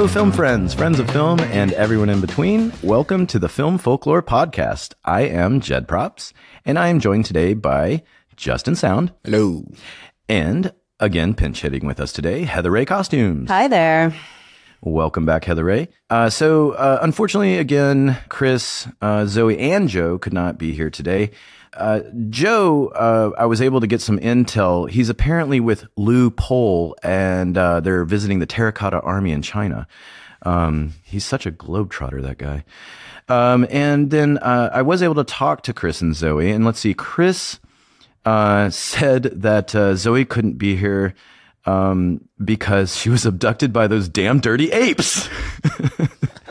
Hello, film friends, friends of film, and everyone in between. Welcome to the Film Folklore Podcast. I am Jed Props, and I am joined today by Justin Sound. Hello. And, again, pinch hitting with us today, Heather Ray Costumes. Hi there. Welcome back, Heather Ray. Unfortunately, again, Chris, Zoe, and Joe could not be here today. Joe, I was able to get some intel. He's apparently with Lou Pol, and they're visiting the Terracotta Army in China. He's such a globetrotter, that guy. And then I was able to talk to Chris and Zoe, and let's see, Chris said that Zoe couldn't be here because she was abducted by those damn dirty apes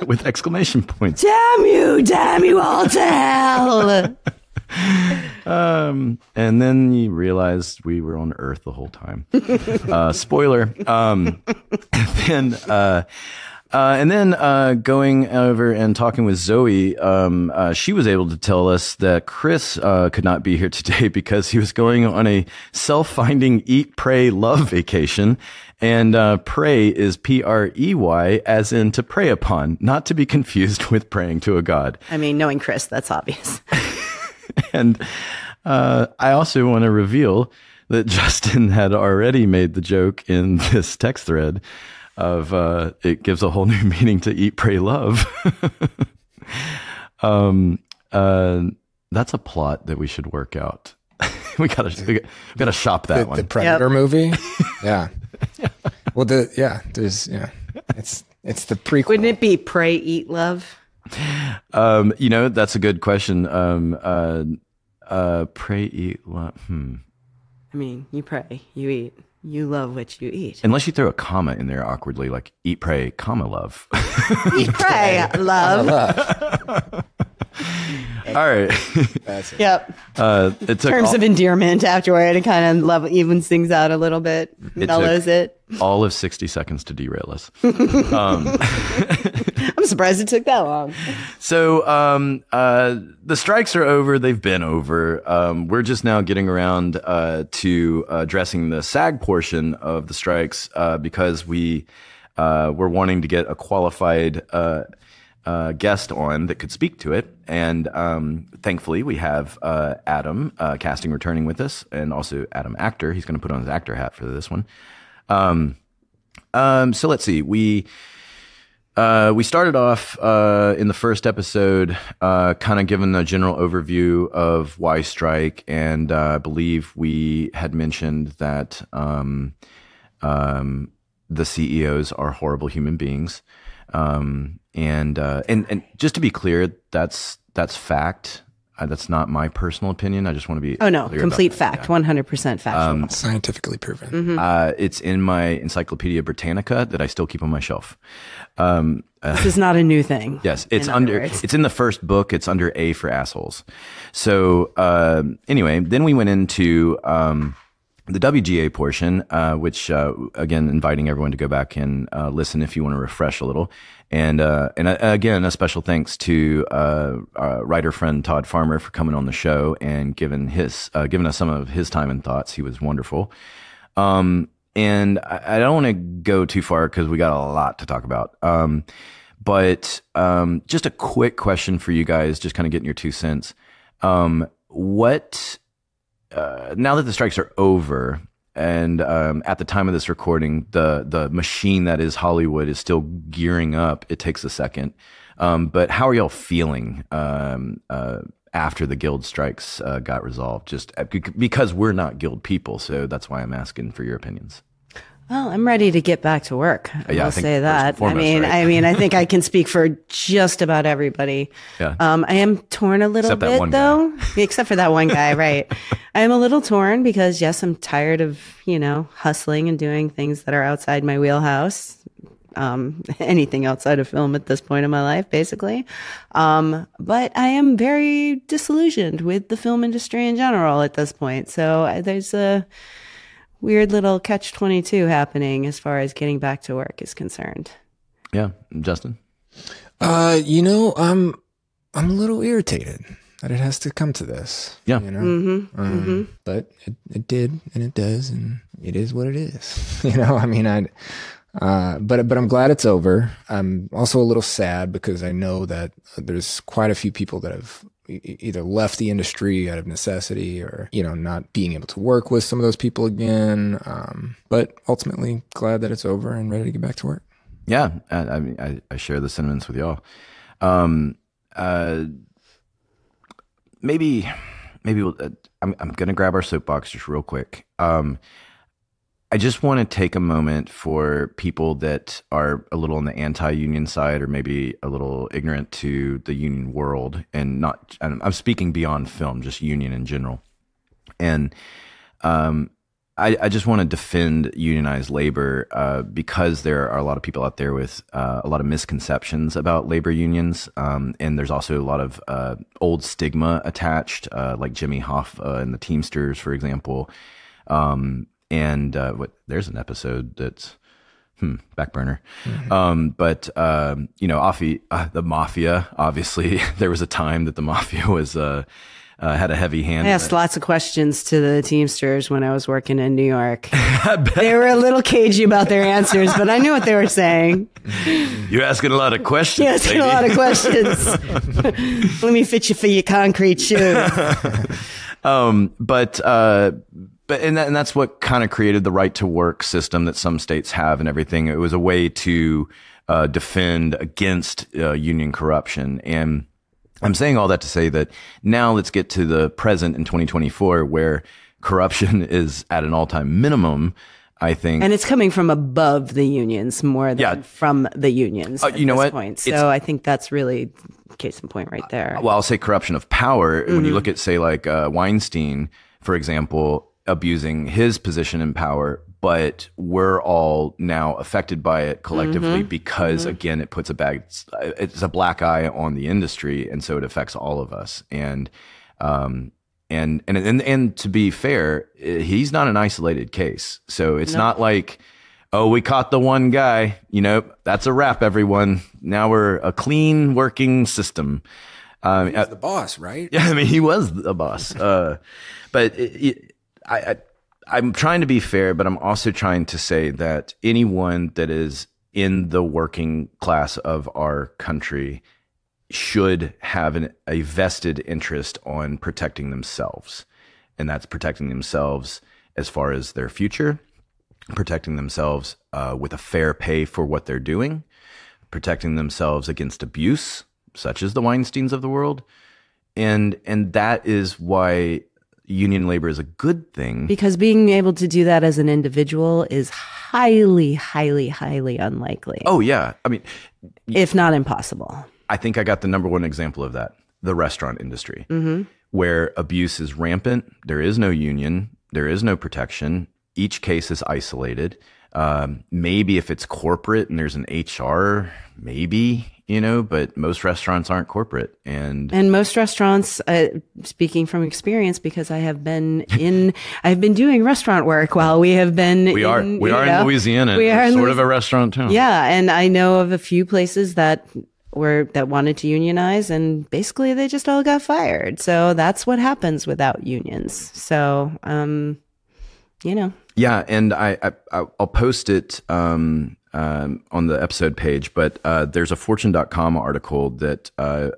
with exclamation points. Damn you all to hell. And then you realized we were on Earth the whole time. Spoiler. And then going over and talking with Zoe, she was able to tell us that Chris could not be here today because he was going on a self-finding eat, pray, love vacation. And pray is P-R-E-Y, as in to prey upon, not to be confused with praying to a god. I mean, knowing Chris, that's obvious. And I also want to reveal that Justin had already made the joke in this text thread of it gives a whole new meaning to eat, pray, love. That's a plot that we should work out. we gotta shop that one. The Predator movie. Yeah. Well, it's the prequel. Wouldn't it be pray, eat, love? That's a good question. Pray, eat, love. I mean, you pray, you eat, you love what you eat. Unless you throw a comma in there awkwardly, like eat, pray, comma, love. Eat, pray, love. All right. That's it. Yep. It took Terms of endearment afterward, it kind of love evens things out a little bit, mellows it. All of 60 seconds to derail us. I'm surprised it took that long. So the strikes are over. They've been over. We're just now getting around to addressing the SAG portion of the strikes because we're wanting to get a qualified guest on that could speak to it. And thankfully, we have Adam casting returning with us, and also Adam actor. He's going to put on his actor hat for this one. So let's see. We started off in the first episode kind of giving a general overview of why strike, and I believe we had mentioned that the CEOs are horrible human beings. And just to be clear, that's fact. That's not my personal opinion. I just want to be complete fact, 100% factual. Scientifically proven. Mm-hmm. It's in my Encyclopedia Britannica that I still keep on my shelf. This is not a new thing. Yes, it's in the first book. It's under A for assholes. So anyway, then we went into the WGA portion, which again, inviting everyone to go back and listen if you want to refresh a little. And again, a special thanks to writer friend Todd Farmer for coming on the show and giving us some of his time and thoughts. He was wonderful. And I don't want to go too far because we got a lot to talk about. But just a quick question for you guys, just kind of getting your 2 cents. What now that the strikes are over, and at the time of this recording, the machine that is Hollywood is still gearing up. It takes a second. But how are y'all feeling after the guild strikes got resolved? Just because we're not guild people, so that's why I'm asking for your opinions. Well, I'm ready to get back to work. I'll say that. Foremost, I mean, I think I can speak for just about everybody. Yeah. I am torn a little bit, though, except for that one guy, right? I am a little torn because, yes, I'm tired of, hustling and doing things that are outside my wheelhouse. Anything outside of film at this point in my life, basically. But I am very disillusioned with the film industry in general at this point. So there's a weird little catch-22 happening as far as getting back to work is concerned. Yeah. Justin? I'm a little irritated that it has to come to this. Yeah. But it did, and it does, and it is what it is. But I'm glad it's over. I'm also a little sad because I know that there's quite a few people that have either left the industry out of necessity or, not being able to work with some of those people again. But ultimately glad that it's over and ready to get back to work. Yeah. I mean, I share the sentiments with y'all. Maybe we'll, I'm going to grab our soapbox just real quick. I just want to take a moment for people that are a little on the anti-union side or maybe a little ignorant to the union world, and I'm speaking beyond film, just union in general. And I just want to defend unionized labor because there are a lot of people out there with a lot of misconceptions about labor unions. And there's also a lot of old stigma attached, like Jimmy Hoff and the Teamsters, for example. And there's an episode that's back burner. Mm-hmm. But the mafia, obviously, there was a time that the mafia was had a heavy hand. I asked lots of questions to the Teamsters when I was working in New York. They were a little cagey about their answers, but I knew what they were saying. You're asking a lot of questions. You're asking a lot of questions. Let me fit you for your concrete shoes. And that's what kind of created the right to work system that some states have and everything. It was a way to defend against union corruption. And I'm saying all that to say that now let's get to the present in 2024 where corruption is at an all-time minimum, I think. And it's coming from above the unions more than from the unions at this point. So I think that's really case in point right there. Well, I'll say corruption of power. Mm-hmm. When you look at, say, like Weinstein, for example, abusing his position in power, but we're all now affected by it collectively because, again, it puts it's a black eye on the industry, and so it affects all of us. And to be fair, he's not an isolated case. So it's not like, oh, we caught the one guy, that's a wrap, everyone. Now we're a clean working system. He's the boss, right? Yeah, I mean, he was the boss. But I'm trying to be fair, but I'm also trying to say that anyone that is in the working class of our country should have a vested interest on protecting themselves. And that's protecting themselves as far as their future, protecting themselves with a fair pay for what they're doing, protecting themselves against abuse, such as the Weinsteins of the world. And that is why union labor is a good thing. Because being able to do that as an individual is highly, highly, highly unlikely. Oh, yeah. I mean, if not impossible. I think I got the number one example of that, the restaurant industry, where abuse is rampant. There is no union. There is no protection. Each case is isolated. Maybe if it's corporate and there's an HR, maybe, but most restaurants aren't corporate. And most restaurants, speaking from experience, because I've been doing restaurant work while we have been. We are in Louisiana. We're sort of a restaurant town. Yeah. And I know of a few places that wanted to unionize, and basically they just all got fired. So that's what happens without unions. So, Yeah. And I'll post it, on the episode page, but there's a Fortune.com article that I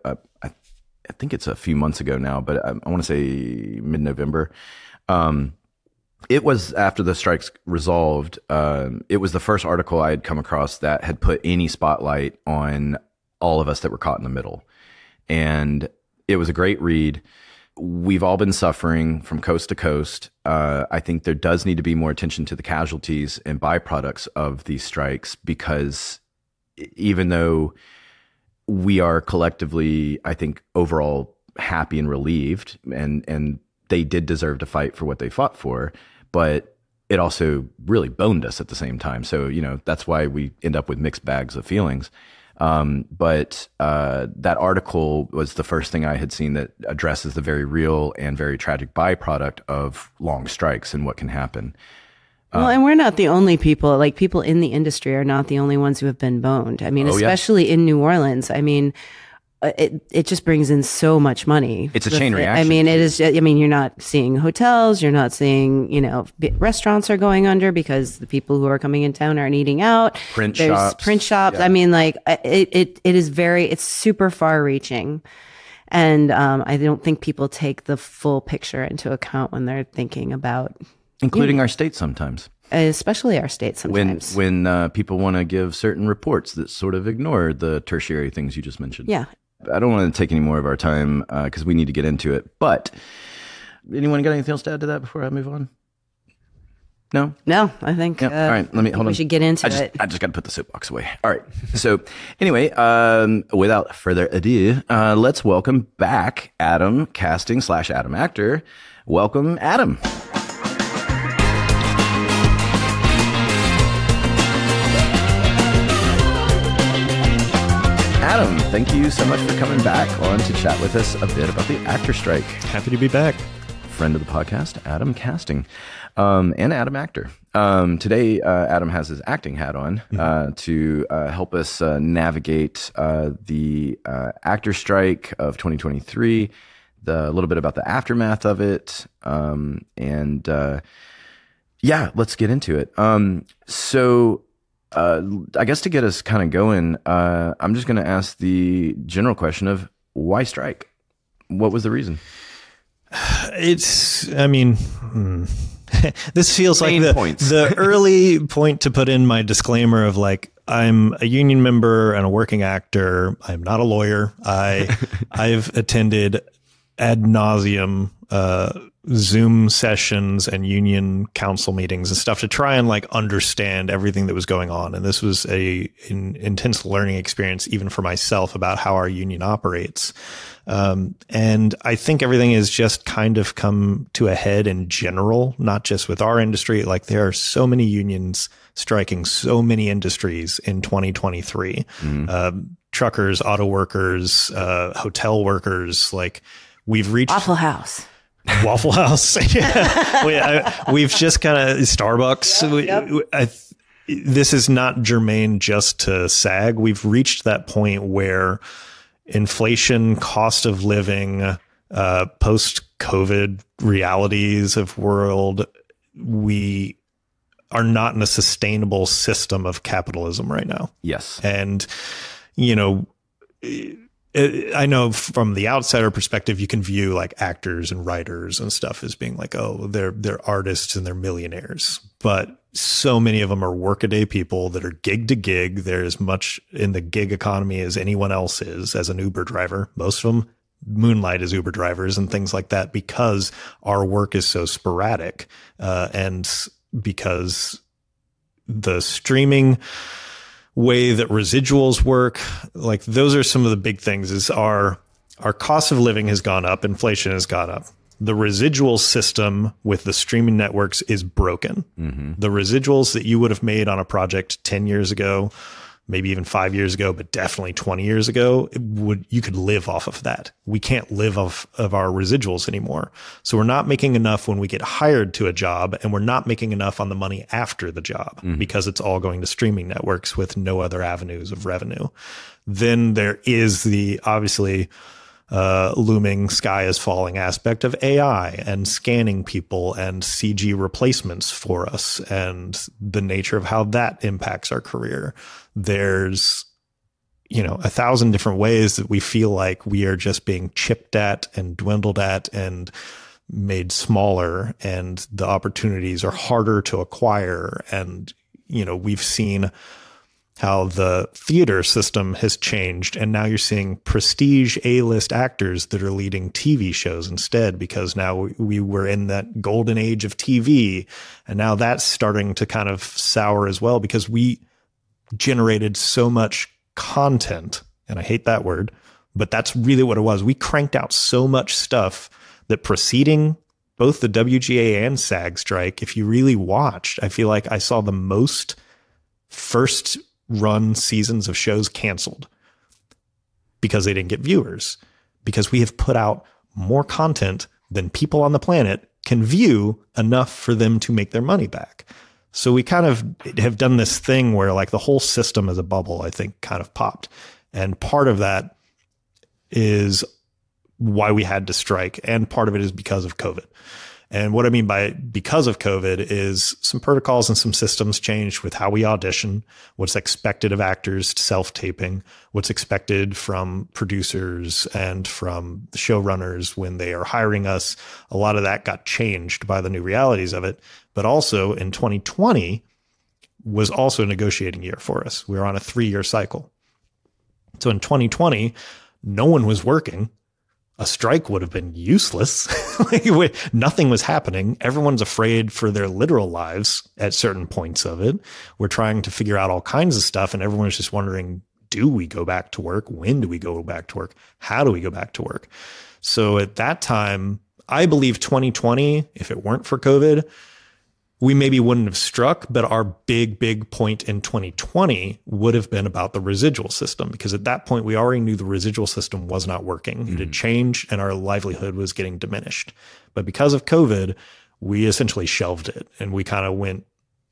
think it's a few months ago now, but I want to say mid-November. It was after the strikes resolved. It was the first article I had come across that had put any spotlight on all of us that were caught in the middle. And it was a great read. We've all been suffering from coast to coast. I think there does need to be more attention to the casualties and byproducts of these strikes, because even though we are collectively, I think, overall happy and relieved, and they did deserve to fight for what they fought for, but it also really boned us at the same time. So, that's why we end up with mixed bags of feelings. But that article was the first thing I had seen that addresses the very real and very tragic byproduct of long strikes and what can happen. Well, and we're not the only people, like people in the industry are not the only ones who have been boned. I mean, especially in New Orleans. I mean, it just brings in so much money. It's a chain reaction. I mean, it is. I mean, you're not seeing hotels. You're not seeing, restaurants are going under because the people who are coming in town aren't eating out. Print shops. Yeah. I mean, like it's super far reaching. And I don't think people take the full picture into account when they're thinking about. Including our state sometimes. Especially our state sometimes. When people want to give certain reports that sort of ignore the tertiary things you just mentioned. Yeah. I don't want to take any more of our time because we need to get into it. But anyone got anything else to add to that before I move on? No? No, I think. Yeah. All right, hold on. We should get into it. I just got to put the soapbox away. All right. So anyway, without further ado, let's welcome back Adam Casting / Adam Actor. Welcome, Adam. Adam, thank you so much for coming back on to chat with us a bit about the actor strike. Happy to be back. Friend of the podcast, Adam Casting, and Adam Actor. Today, Adam has his acting hat on to help us navigate the actor strike of 2023, a little bit about the aftermath of it, and let's get into it. I guess to get us kind of going, I'm just going to ask the general question of why strike? What was the reason? This feels like the early point to put in my disclaimer of like, I'm a union member and a working actor. I'm not a lawyer. I've attended ad nauseum Zoom sessions and union council meetings and stuff to try and like understand everything that was going on. And this was an intense learning experience, even for myself, about how our union operates. And I think everything has just kind of come to a head in general, not just with our industry. Like there are so many unions striking so many industries in 2023. Truckers, auto workers, hotel workers, like we've reached Waffle House. We've just kind of Starbucks. This is not germane just to SAG. We've reached that point where inflation, cost of living, post-COVID realities of world, we are not in a sustainable system of capitalism right now. Yes. And, I know from the outsider perspective, you can view like actors and writers and stuff as being like, oh, they're artists and they're millionaires. But so many of them are workaday people that are gig to gig. They're as much in the gig economy as anyone else is as an Uber driver. Most of them moonlight as Uber drivers and things like that because our work is so sporadic. And because the streaming way that residuals work, like those are some of the big things. Is our cost of living has gone up, inflation has gone up. The residual system with the streaming networks is broken. The residuals that you would have made on a project 10 years ago, maybe even 5 years ago, but definitely 20 years ago, you could live off of that. We can't live off of our residuals anymore. So we're not making enough when we get hired to a job, and we're not making enough on the money after the job because it's all going to streaming networks with no other avenues of revenue. Then there is the obviously looming sky is falling aspect of AI and scanning people and CG replacements for us and the nature of how that impacts our career. There's, 1,000 different ways that we feel like we are just being chipped at and dwindled at and made smaller, and the opportunities are harder to acquire. And, we've seen how the theater system has changed, and now you're seeing prestige A-list actors that are leading TV shows instead, because now we were in that golden age of TV, and now that's starting to kind of sour as well, because we generated so much content, and I hate that word, but that's really what it was. We cranked out so much stuff that preceding both the WGA and SAG strike, if you really watched, I feel like I saw the most first run seasons of shows canceled because they didn't get viewers, because we have put out more content than people on the planet can view enough for them to make their money back. So we kind of have done this thing where like the whole system as a bubble, I think, kind of popped. And part of that is why we had to strike. And part of it is because of COVID. And what I mean by because of COVID is some protocols and some systems changed with how we audition, what's expected of actors self-taping, what's expected from producers and from the showrunners when they are hiring us. A lot of that got changed by the new realities of it. But also in 2020 was also a negotiating year for us. We were on a 3-year cycle. So in 2020, no one was working. A strike would have been useless. Nothing was happening. Everyone's afraid for their literal lives at certain points of it. We're trying to figure out all kinds of stuff, and everyone's just wondering, do we go back to work? When do we go back to work? How do we go back to work? So at that time, I believe 2020, if it weren't for COVID, we maybe wouldn't have struck, but our big point in 2020 would have been about the residual system, because at that point we already knew the residual system was not working. It had changed and our livelihood was getting diminished. But because of COVID, we essentially shelved it and we kind of went,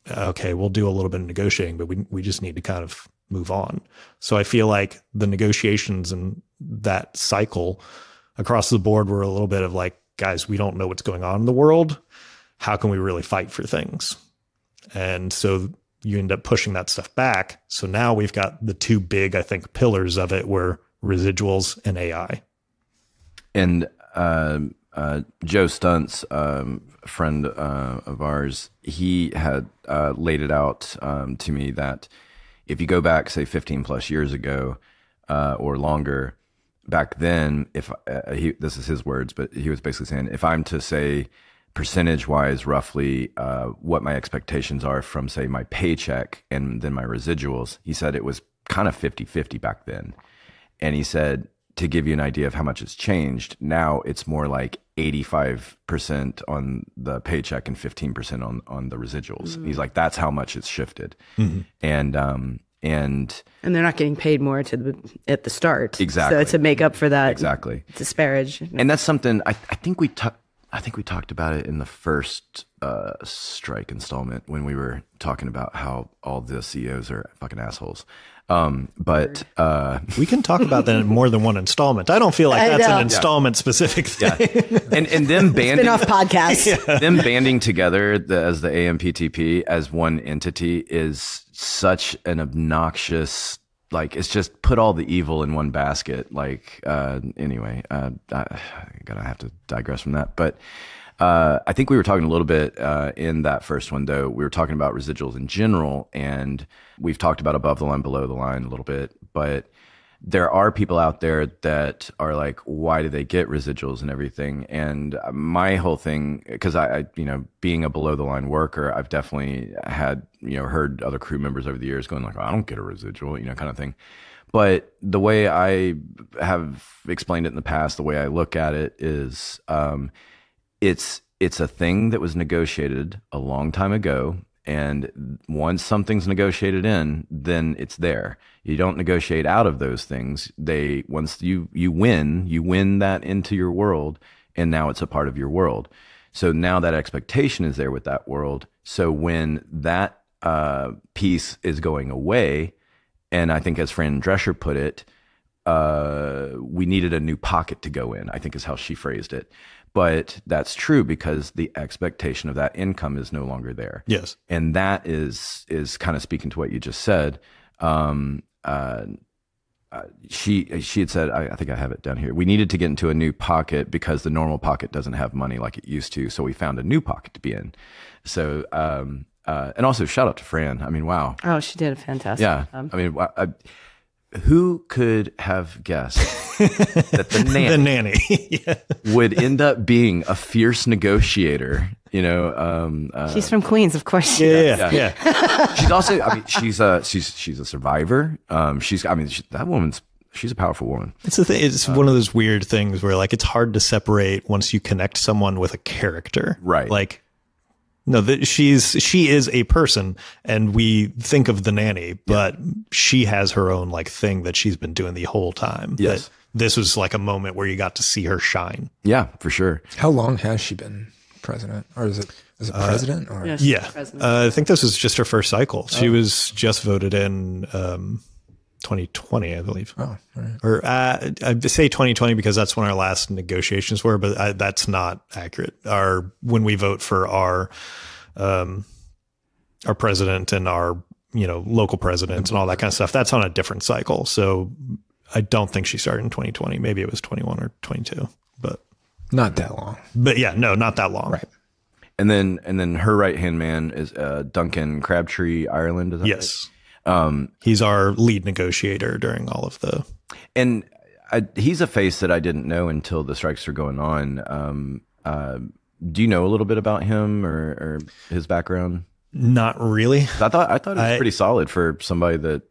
okay, we'll do a little bit of negotiating, but we just need to kind of move on. So I feel like the negotiations and that cycle across the board were a little bit of like, guys, we don't know what's going on in the world. How can we really fight for things? And so you end up pushing that stuff back. So now we've got the two big, I think, pillars of it were residuals and AI. And Joe Stuntz, a friend of ours, he had laid it out to me that if you go back, say, 15 plus years ago or longer, back then, if this is his words, but he was basically saying, if I'm to say, percentage wise, roughly what my expectations are from, say, my paycheck and then my residuals, he said it was kind of 50-50 back then. And he said, to give you an idea of how much it's changed, now it's more like 85% on the paycheck and 15% on the residuals. Mm-hmm. He's like, that's how much it's shifted. Mm-hmm. And they're not getting paid more at the start. Exactly. So to make up for that, exactly, disparage. And that's something I think we talked about it in the first strike installment when we were talking about how all the CEOs are fucking assholes. But we can talk about that in more than one installment. I don't feel like that's an installment specific thing. Yeah. And them banding spin-off podcast. Them banding together as the AMPTP as one entity is such an obnoxious, like, it's just put all the evil in one basket. Like, anyway, I have to digress from that. But I think we were talking a little bit in that first one, though. We were talking about residuals in general, and we've talked about above the line, below the line a little bit. But there are people out there that are like, why do they get residuals and everything? And my whole thing, because I being a below the line worker, I've definitely had, heard other crew members over the years going like, oh, I don't get a residual, kind of thing. But the way I have explained it in the past, the way I look at it is, it's a thing that was negotiated a long time ago. And once something's negotiated in, then it's there. You don't negotiate out of those things. Once you win that into your world, and now it's a part of your world. So now that expectation is there with that world. So when that piece is going away, and I think as Fran Drescher put it, we needed a new pocket to go in, I think is how she phrased it. But that's true because the expectation of that income is no longer there. Yes. And that is kind of speaking to what you just said. She had said, I think I have it down here, we needed to get into a new pocket because the normal pocket doesn't have money like it used to. So we found a new pocket to be in. So, and also shout out to Fran. I mean, wow. Oh, she did a fantastic job. I mean, who could have guessed that the nanny, would end up being a fierce negotiator? She's from Queens, of course. Yeah. She's also, she's a survivor. That woman's, she's a powerful woman. It's the thing. It's one of those weird things where like it's hard to separate once you connect someone with a character, right? Like, no, she is a person, and we think of the nanny, but she has her own like thing that she's been doing the whole time. Yes. That this was like a moment where you got to see her shine. Yeah, for sure. How long has she been president, or is it president? Or yeah, I think this is just her first cycle. She was just voted in 2020, I believe. Oh, all right. Or I say 2020 because that's when our last negotiations were, but that's not accurate. When we vote for our president and our, local presidents and all that kind of stuff, that's on a different cycle. So I don't think she started in 2020. Maybe it was 21 or 22, but not that long. But yeah, no, not that long. Right. And then her right-hand man is Duncan Crabtree, Ireland. Is that yes. Right? He's our lead negotiator during all of the. And he's a face that I didn't know until the strikes are going on. Do you know a little bit about him or his background? Not really. I thought it was pretty solid for somebody that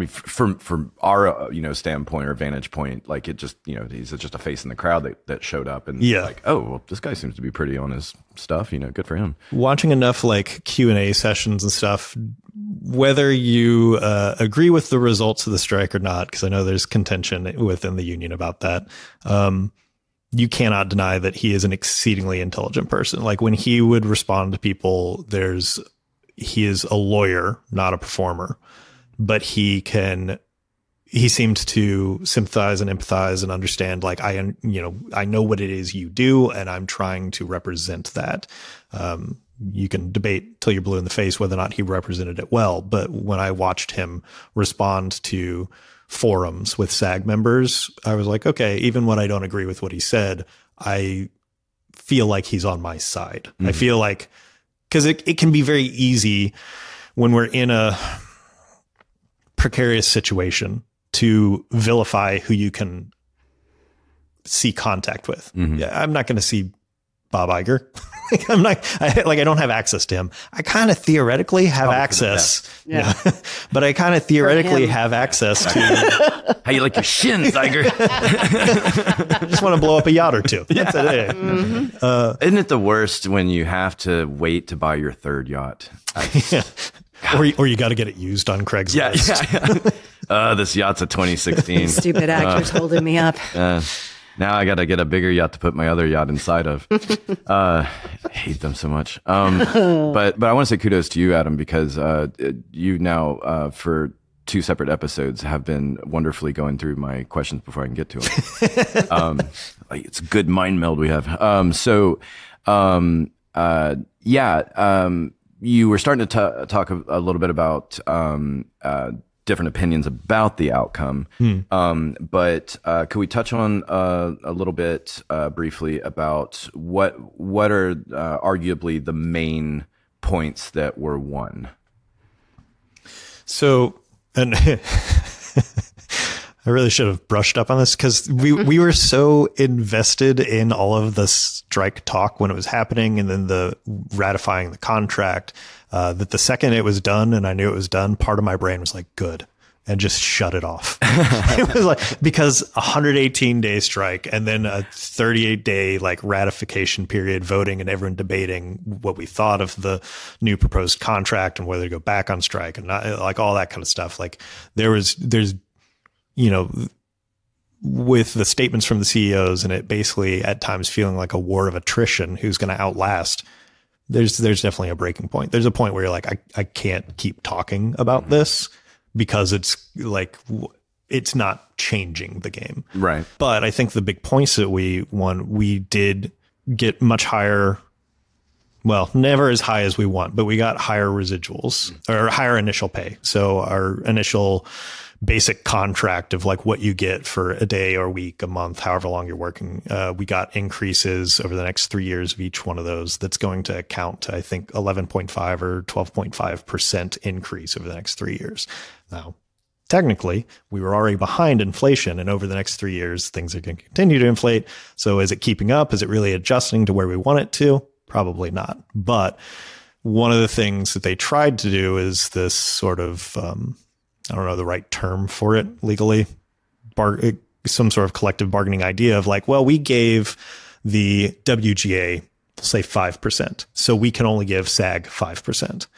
from our standpoint or vantage point, like it just he's just a face in the crowd that showed up and like, oh well, this guy seems to be pretty on his stuff. Good for him. Watching enough like Q&A sessions and stuff, whether you agree with the results of the strike or not, because I know there's contention within the union about that. You cannot deny that he is an exceedingly intelligent person. Like when he would respond to people, he is a lawyer, not a performer, but he seems to sympathize and empathize and understand, like, I know what it is you do, and I'm trying to represent that. You can debate till you're blue in the face whether or not he represented it well. But when I watched him respond to forums with SAG members, I was like, okay, even when I don't agree with what he said, I feel like he's on my side. Mm-hmm. I feel like, because it can be very easy when we're in a precarious situation to vilify who you can see contact with. Mm-hmm. Yeah, I'm not going to see Bob Iger. I don't have access to him. I kind of theoretically have access. Yeah. But I kind of theoretically have access to how you like your shins, Iger. I just want to blow up a yacht or two. That's it. Mm-hmm. Isn't it the worst when you have to wait to buy your third yacht? Or you got to get it used on Craigslist. Yeah. This yacht's a 2016. Stupid actors holding me up. Now I got to get a bigger yacht to put my other yacht inside of. I hate them so much. But I want to say kudos to you, Adam, because you now for 2 separate episodes have been wonderfully going through my questions before I can get to them. It's a good mind meld we have. You were starting to talk a little bit about different opinions about the outcome. But could we touch on a little bit briefly about what are arguably the main points that were won? So, and I really should have brushed up on this because we were so invested in all of the strike talk when it was happening and then the ratifying the contract that the second it was done and I knew it was done, part of my brain was like, good, and just shut it off. It was like, because 118-day strike and then a 38-day like ratification period, voting and everyone debating what we thought of the new proposed contract and whether to go back on strike and not, like all that kind of stuff. Like there's with the statements from the CEOs and it basically at times feeling like a war of attrition, who's going to outlast. There's definitely a breaking point. There's a point where you're like, I can't keep talking about this because it's like, it's not changing the game. Right. But I think the big points that we won, we did get much higher. Well, never as high as we want, but we got higher residuals or higher initial pay. So our initial basic contract of like what you get for a day or week, a month, however long you're working. We got increases over the next 3 years of each one of those. That's going to account to, I think, 11.5 or 12.5% increase over the next 3 years. Now, technically, we were already behind inflation, and over the next 3 years, things are going to continue to inflate. So is it keeping up? Is it really adjusting to where we want it to? Probably not. But one of the things that they tried to do is this sort of, I don't know the right term for it legally, some sort of collective bargaining idea of like, well, we gave the WGA, say 5%. So we can only give SAG 5%. And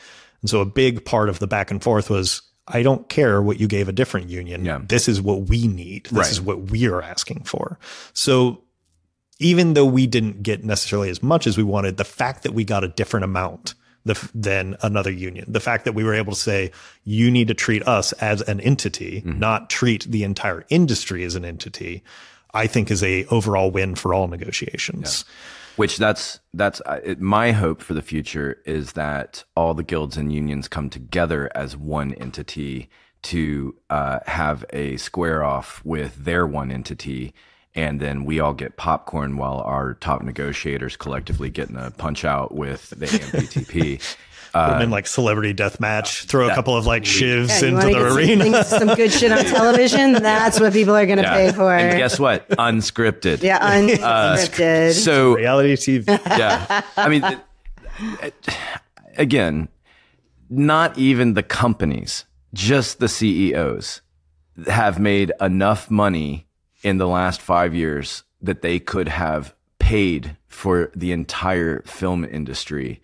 so a big part of the back and forth was, I don't care what you gave a different union. Yeah. This is what we need. This is what we are asking for. So even though we didn't get necessarily as much as we wanted, the fact that we got a different amount than another union. The fact that we were able to say, you need to treat us as an entity, not treat the entire industry as an entity, I think is a overall win for all negotiations. Yeah. Which that's my hope for the future is that all the guilds and unions come together as one entity to have a square off with their one entity, and then we all get popcorn while our top negotiators collectively get in a punch out with the AMPTP. Put them in like celebrity death match, throw a couple of like shivs into the arena. Some good shit on television. That's what people are going to pay for. And guess what? Unscripted. Yeah, unscripted. So reality TV. Yeah. I mean, again, not even the companies, just the CEOs have made enough money in the last 5 years that they could have paid for the entire film industry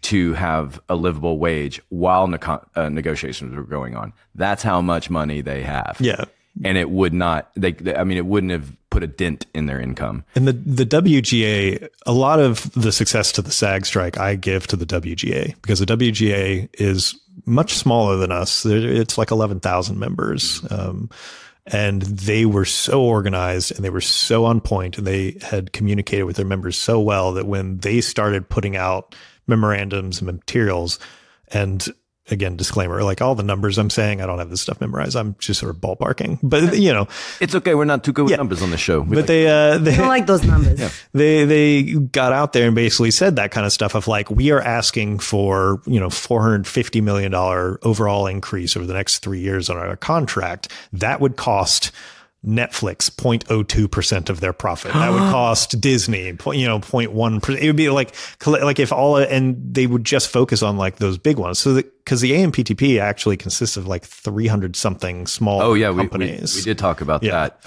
to have a livable wage while negotiations were going on. That's how much money they have. Yeah. And it would not, it wouldn't have put a dent in their income. And the WGA, a lot of the success to the SAG strike I give to the WGA, because the WGA is much smaller than us. It's like 11,000 members. And they were so organized and they were so on point, and they had communicated with their members so well that when they started putting out memorandums and materials, and again, disclaimer, like all the numbers I'm saying, I don't have this stuff memorized. I'm just sort of ballparking, but it's okay. We're not too good with numbers on the show. But they don't like those numbers. Yeah. They got out there and basically said that kind of stuff of like, we are asking for, $450 million overall increase over the next 3 years on our contract. That would cost Netflix 0.02% of their profit. That would cost Disney 0.1%. It would be like if and they would just focus on like those big ones. So because the AMPTP actually consists of like 300 something small companies. We did talk about that.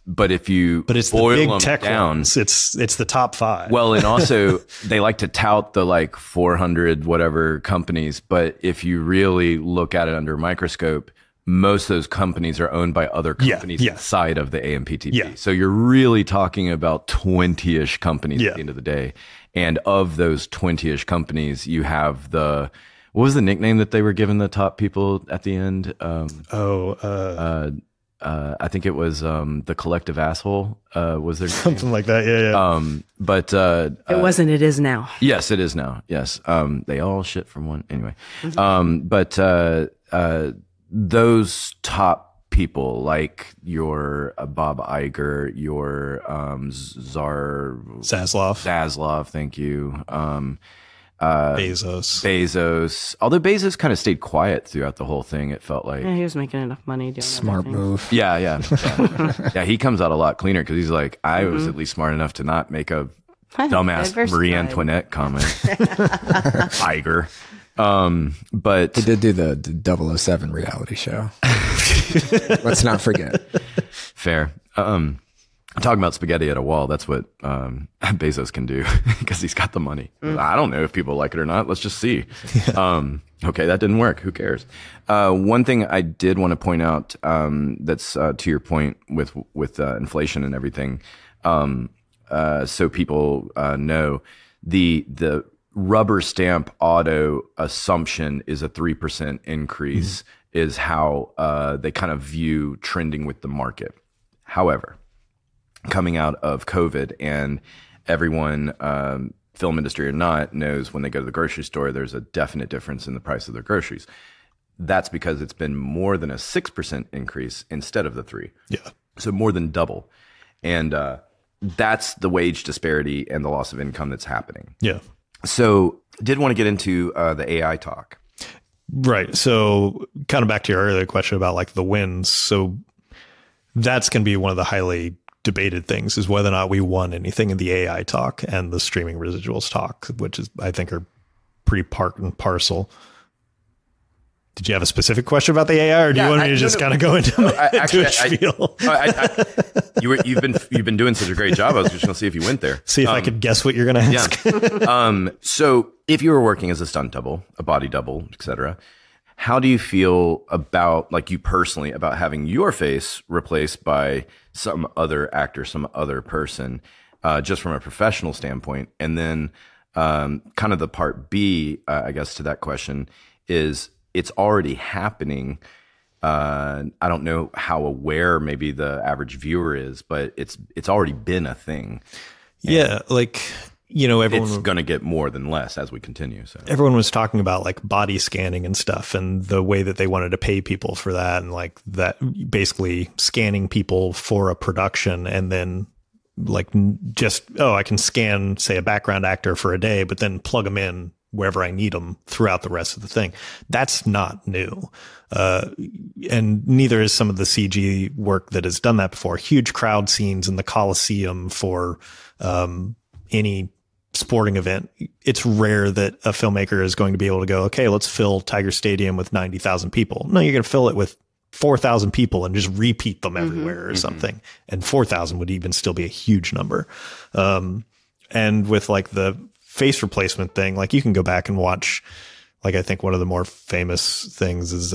But it's the big tech ones. It's the top 5. Well, and also they like to tout the like 400 whatever companies. But if you really look at it under a microscope, most of those companies are owned by other companies inside of the AMPTP. Yeah. So you're really talking about 20-ish companies at the end of the day. And of those 20-ish companies, you have what was the nickname that they were giving the top people at the end? I think it was the collective asshole. Was there something like that? Yeah. But it wasn't. It is now. Yes, it is now. Yes. They all shit from one anyway. Those top people like your Bob Iger, your Zaslav, thank you. Bezos. Although Bezos kind of stayed quiet throughout the whole thing, it felt like. Yeah, he was making enough money doing smart move. Yeah. Yeah, he comes out a lot cleaner because he's like, I was at least smart enough to not make a dumbass Marie Antoinette comment. Iger. But he did do the 007 reality show. Let's not forget. Fair. Talking about spaghetti at a wall. That's what Bezos can do because he's got the money. I don't know if people like it or not. Let's just see. Okay, that didn't work. Who cares? One thing I did want to point out that's to your point with inflation and everything. So people know the rubber stamp auto assumption is a 3% increase is how they kind of view trending with the market. However, coming out of COVID and everyone, film industry or not, knows when they go to the grocery store, there's a definite difference in the price of their groceries. That's because it's been more than a 6% increase instead of the 3%. Yeah. So more than double. And that's the wage disparity and the loss of income that's happening. Yeah. So did want to get into the AI talk. Right. So kind of back to your earlier question about like the wins. So that's going to be one of the highly debated things is whether or not we won anything in the AI talk and the streaming residuals talk, which is, I think, are pretty part and parcel. Did you have a specific question about the AI, or do you want me to just kind of go into a spiel? You've been doing such a great job. I was just going to see if you went there. See if I could guess what you're going to ask. Yeah. So if you were working as a stunt double, a body double, etc., how do you feel about, like you personally, about having your face replaced by some other actor, some other person, just from a professional standpoint? And then kind of the part B, I guess, to that question is it's already happening. I don't know how aware maybe the average viewer is, but it's already been a thing. Yeah, like, you know, it's going to get more than less as we continue. So everyone was talking about like body scanning and stuff, and the way that they wanted to pay people for that, and like that basically scanning people for a production, and then like just, I can scan, say, a background actor for a day, but then plug them in wherever I need them throughout the rest of the thing. That's not new. And neither is some of the CG work that has done that before. Huge crowd scenes in the Coliseum for any sporting event. It's rare that a filmmaker is going to be able to go, okay, let's fill Tiger Stadium with 90,000 people. No, you're going to fill it with 4,000 people and just repeat them everywhere or something. And 4,000 would even still be a huge number. And with like the face replacement thing, like you can go back and watch, like I think one of the more famous things is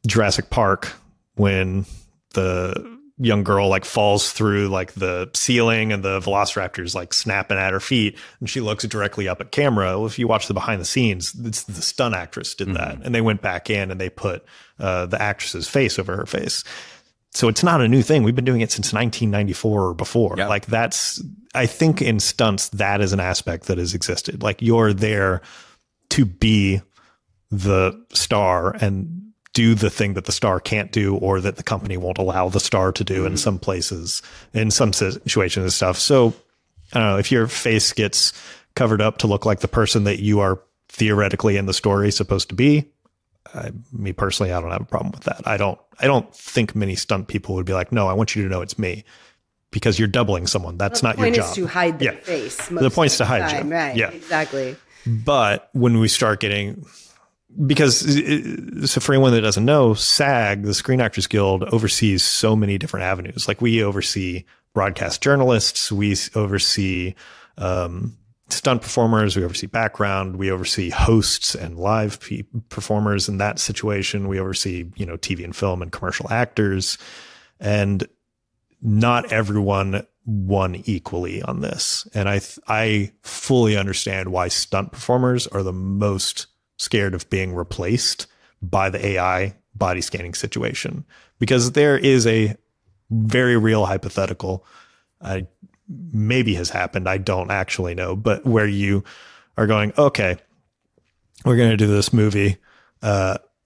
Jurassic Park, when the young girl like falls through like the ceiling and the velociraptor's like snapping at her feet, and she looks directly up at camera. Well, if you watch the behind the scenes, it's the stunt actress did that, and they went back in and they put the actress's face over her face. So it's not a new thing. We've been doing it since 1994 or before. Yep. Like that's, I think in stunts, that is an aspect that has existed. Like you're there to be the star and do the thing that the star can't do, or that the company won't allow the star to do in some places, in some situations and stuff. So I don't know, if your face gets covered up to look like the person that you are theoretically in the story supposed to be, me personally, I don't have a problem with that. I don't think many stunt people would be like, no, I want you to know it's me, because you're doubling someone. That's not your job. The point is to hide their face. The point is to hide you. Right. Yeah, exactly. But when we start getting, because so for anyone that doesn't know, SAG, the Screen Actors Guild, oversees so many different avenues. Like we oversee broadcast journalists, we oversee stunt performers, we oversee background, we oversee hosts and live performers in that situation. We oversee, TV and film and commercial actors, and not everyone won equally on this. And I fully understand why stunt performers are the most scared of being replaced by the AI body scanning situation, because there is a very real hypothetical, maybe has happened, I don't actually know, but where you are going, okay, we're going to do this movie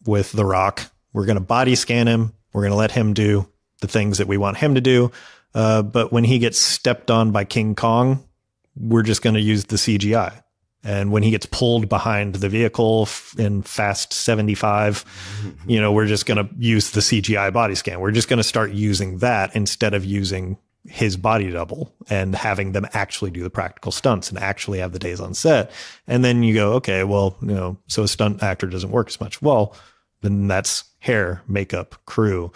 with The Rock. We're going to body scan him. We're going to let him do the things that we want him to do. But when he gets stepped on by King Kong, we're just going to use the CGI. And when he gets pulled behind the vehicle in Fast 75, we're just going to use the CGI body scan. We're just going to start using that instead of using his body double and having them actually do the practical stunts and actually have the days on set. And then you go, okay, well, so a stunt actor doesn't work as much. Well, then that's hair, makeup, crew.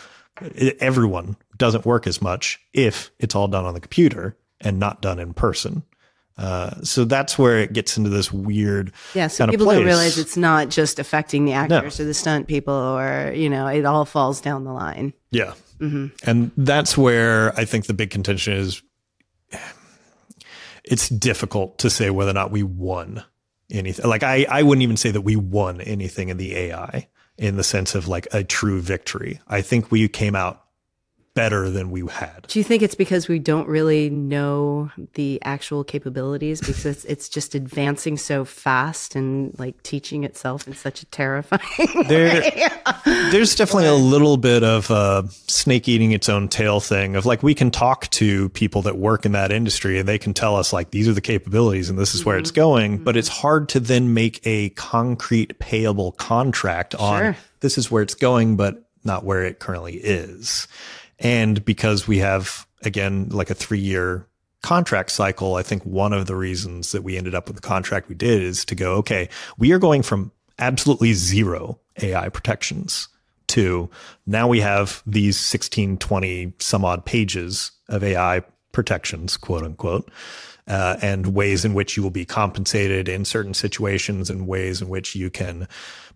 Everyone doesn't work as much if it's all done on the computer and not done in person. So that's where it gets into this weird so people don't realize it's not just affecting the actors or the stunt people, or it all falls down the line. Yeah. And that's where I think the big contention is. It's difficult to say whether or not we won anything. Like I wouldn't even say that we won anything in the AI in the sense of like a true victory. I think we came out better than we had. Do you think it's because we don't really know the actual capabilities, because it's just advancing so fast and like teaching itself in such a terrifying way? There's definitely a little bit of snake eating its own tail thing of like, we can talk to people that work in that industry and they can tell us like, these are the capabilities and this is where it's going, but it's hard to then make a concrete payable contract on this is where it's going, but not where it currently is. And because we have, again, like a 3-year contract cycle, I think one of the reasons that we ended up with the contract we did is to go, okay, we are going from absolutely zero AI protections to now we have these 16, 20 some odd pages of AI protections, quote unquote, and ways in which you will be compensated in certain situations and ways in which you can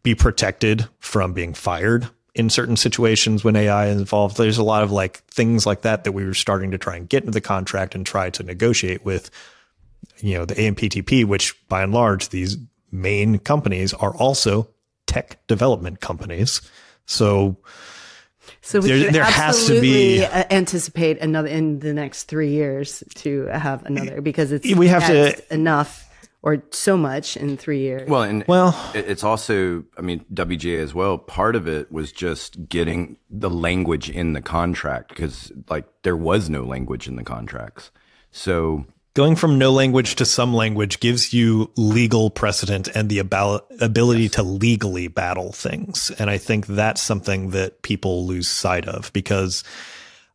be protected from being fired in certain situations when AI is involved. There's a lot of like things like that we were starting to try and get into the contract and try to negotiate with, the AMPTP, which by and large, these main companies are also tech development companies. So there has to be anticipate another in the next 3 years to have another, because enough or so much in 3 years. Well, it's also, I mean, WGA as well. Part of it was just getting the language in the contract, because like there was no language in the contracts. So going from no language to some language gives you legal precedent and the ability to legally battle things. And I think that's something that people lose sight of, because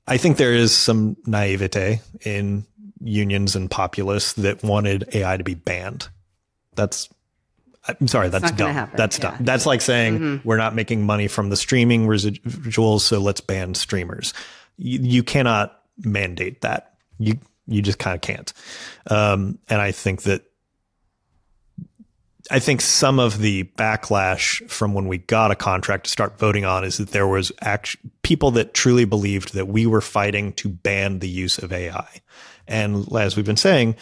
I think there is some naivete in unions and populists that wanted AI to be banned. I'm sorry, that's dumb. That's dumb. That's like saying we're not making money from the streaming residuals, so let's ban streamers. You cannot mandate that. You just kind of can't. And I think some of the backlash from when we got a contract to start voting on is that there was people that truly believed that we were fighting to ban the use of AI. And as we've been saying,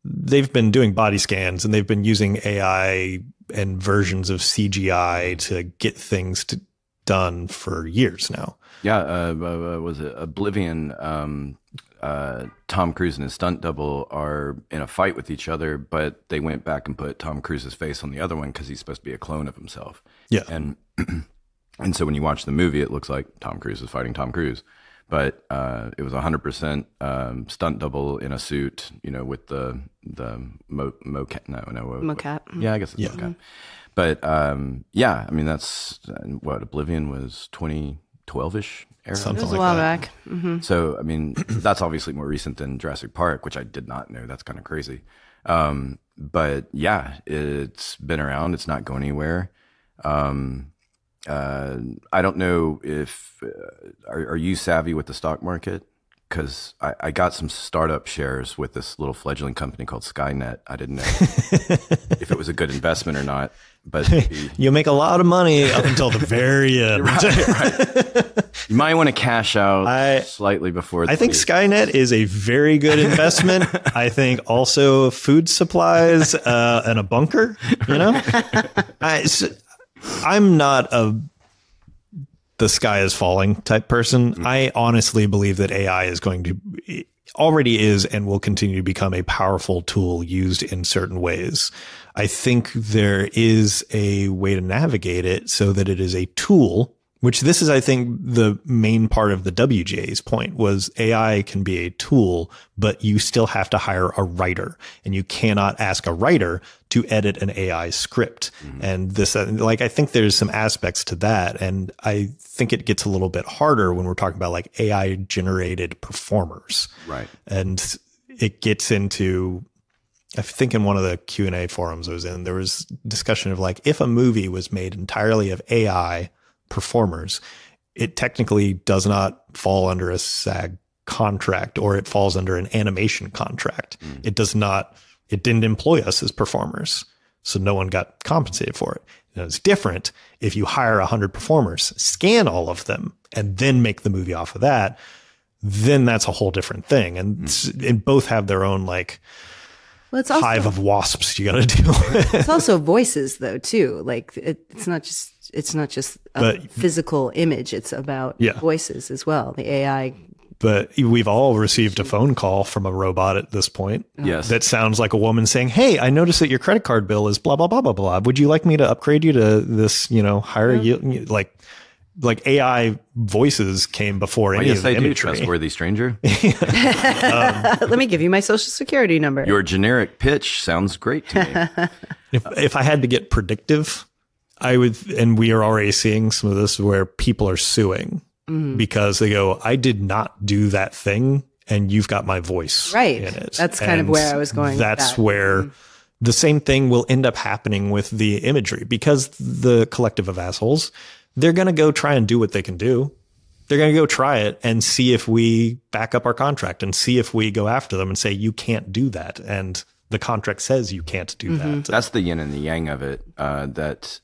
they've been doing body scans and they've been using AI and versions of CGI to get things done for years now. Yeah. Was it Oblivion? Tom Cruise and his stunt double are in a fight with each other, but they went back and put Tom Cruise's face on the other one because he's supposed to be a clone of himself. Yeah. And so when you watch the movie, it looks like Tom Cruise is fighting Tom Cruise, but it was 100% stunt double in a suit, with the mocap. Mocap. Yeah, I guess it's mocap. But yeah, I mean, that's what Oblivion was 2012-ish. Something like a while back. Mm-hmm. So, I mean, that's obviously more recent than Jurassic Park, which I did not know. That's kind of crazy. But yeah, it's been around. It's not going anywhere. I don't know if, are you savvy with the stock market? Because I got some startup shares with this little fledgling company called Skynet. I didn't know if it was a good investment or not. But you make a lot of money up until the very end. Right. You might want to cash out slightly before. I think Skynet is a very good investment. I think also food supplies and a bunker. I'm not the sky is falling type person. Mm-hmm. I honestly believe that AI is going to already is and will continue to become a powerful tool used in certain ways. I think there is a way to navigate it so that it is a tool, which this is, I think, the main part of the WGA's point was AI can be a tool, but you still have to hire a writer, and you cannot ask a writer to edit an AI script. Mm-hmm. And this, I think there's some aspects to that. And I think it gets a little bit harder when we're talking about like AI generated performers. Right. And it gets into, I think in one of the Q&A forums I was in, there was discussion of like, if a movie was made entirely of AI performers, it technically does not fall under a SAG contract, or it falls under an animation contract. It didn't employ us as performers, so no one got compensated for it. It's different if you hire 100 performers, scan all of them, and then make the movie off of that. Then that's a whole different thing. And both have their own hive of wasps you got to deal with. It's also voices though too. Like it's not just a physical image. It's about voices as well. The AI. But we've all received a phone call from a robot at this point. Yes. That sounds like a woman saying, "Hey, I noticed that your credit card bill is blah, blah, blah, blah, blah. Would you like me to upgrade you to this, higher yield?" Like AI voices came before any of the imagery. Yes, I do, trustworthy stranger. Let me give you my social security number. Your generic pitch sounds great to me. If I had to get predictive, I would, and we are already seeing some of this where people are suing because they go, "I did not do that thing, and you've got my voice right in it." That's kind of where I was going. That's where the same thing will end up happening with the imagery, because the collective of assholes, they're going to go try and do what they can do. They're going to go try it and see if we back up our contract and see if we go after them and say, "You can't do that." And the contract says you can't do that. That's the yin and the yang of it. That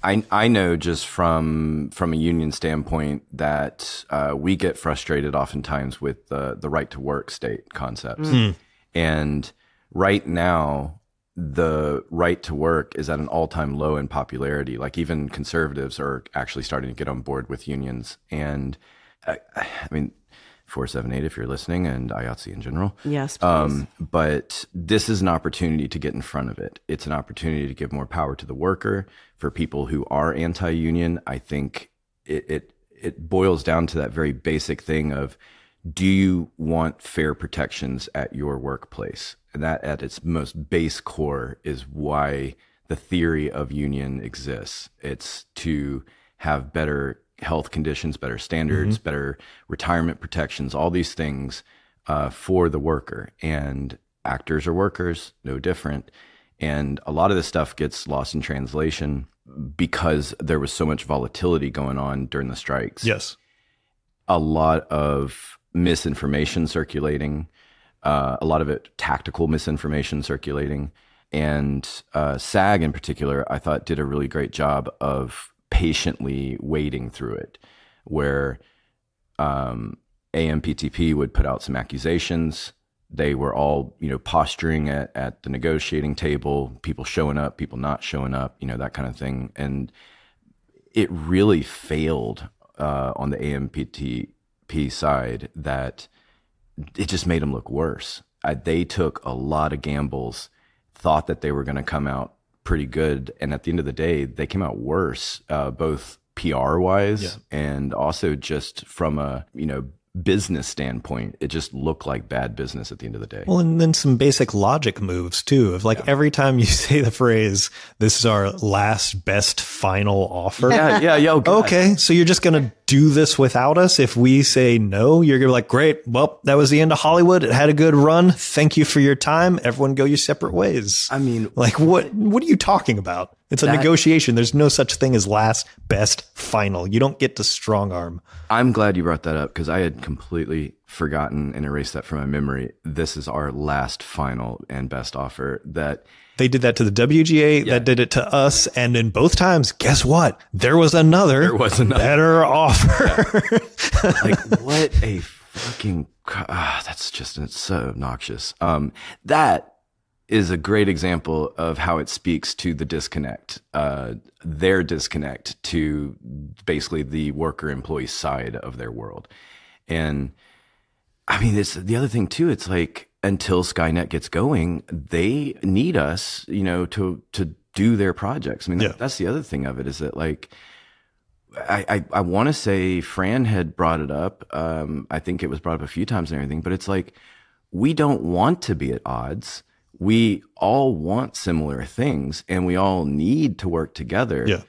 I know just from a union standpoint that we get frustrated oftentimes with the right to work state concepts. And right now, the right to work is at an all-time low in popularity. Like even conservatives are actually starting to get on board with unions. And I mean, 478 if you're listening, and IATSE in general. Yes, please. But this is an opportunity to get in front of it. It's an opportunity to give more power to the worker. For people who are anti-union, I think it boils down to that very basic thing of, do you want fair protections at your workplace? And that at its most base core is why the theory of union exists. It's to have better health conditions, better standards, better retirement protections, all these things for the worker. And actors are workers, no different. And a lot of this stuff gets lost in translation because there was so much volatility going on during the strikes. Yes. A lot of misinformation circulating, a lot of it tactical misinformation circulating. And SAG in particular, I thought did a really great job of patiently wading through it, where AMPTP would put out some accusations. They were all, posturing at the negotiating table, people showing up, people not showing up, that kind of thing. And it really failed on the AMPTP side, that it just made them look worse. They took a lot of gambles, thought that they were going to come out pretty good, and at the end of the day, they came out worse, both PR wise and also just from a business standpoint. It just looked like bad business at the end of the day. Well, and then some basic logic moves too, of like every time you say the phrase, "This is our last best final offer." Okay, so you're just gonna do this without us? If we say no, you're gonna be like, "Great, well, that was the end of Hollywood. It had a good run. Thank you for your time. Everyone go your separate ways." I mean, like what are you talking about? It's a negotiation. There's no such thing as last, best, final. You don't get to strong arm. I'm glad you brought that up, because I had completely forgotten and erased that from my memory. This is our last, final, and best offer. That they did that to the WGA, that did it to us, and in both times, guess what? There was another better offer. Yeah. Like, what a fucking... that's just... It's so obnoxious. That is a great example of how it speaks to the disconnect, their disconnect to basically the worker-employee side of their world. And I mean, it's the other thing too. It's like, until Skynet gets going, they need us, to do their projects. I mean, that's the other thing of it, is that, like, I want to say Fran had brought it up. I think it was brought up a few times and everything, but it's like, we don't want to be at odds. We all want similar things, and we all need to work together. Yeah.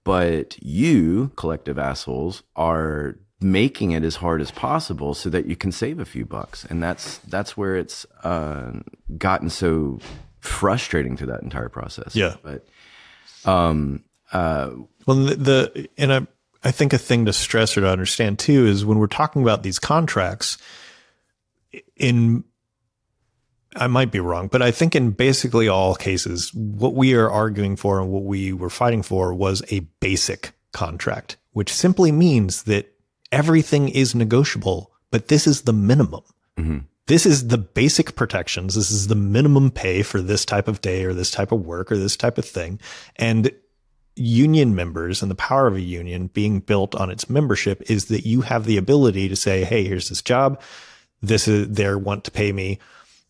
But you, collective assholes, are making it as hard as possible so that you can save a few bucks. And that's where it's gotten so frustrating through that entire process. Yeah. But I think a thing to stress or to understand too is when we're talking about these contracts, I might be wrong, but I think in basically all cases, what we are arguing for and what we were fighting for was a basic contract, which simply means that everything is negotiable, but this is the minimum. Mm-hmm. This is the basic protections. This is the minimum pay for this type of day or this type of work or this type of thing. And union members and the power of a union being built on its membership is that you have the ability to say, hey, here's this job. They want to pay me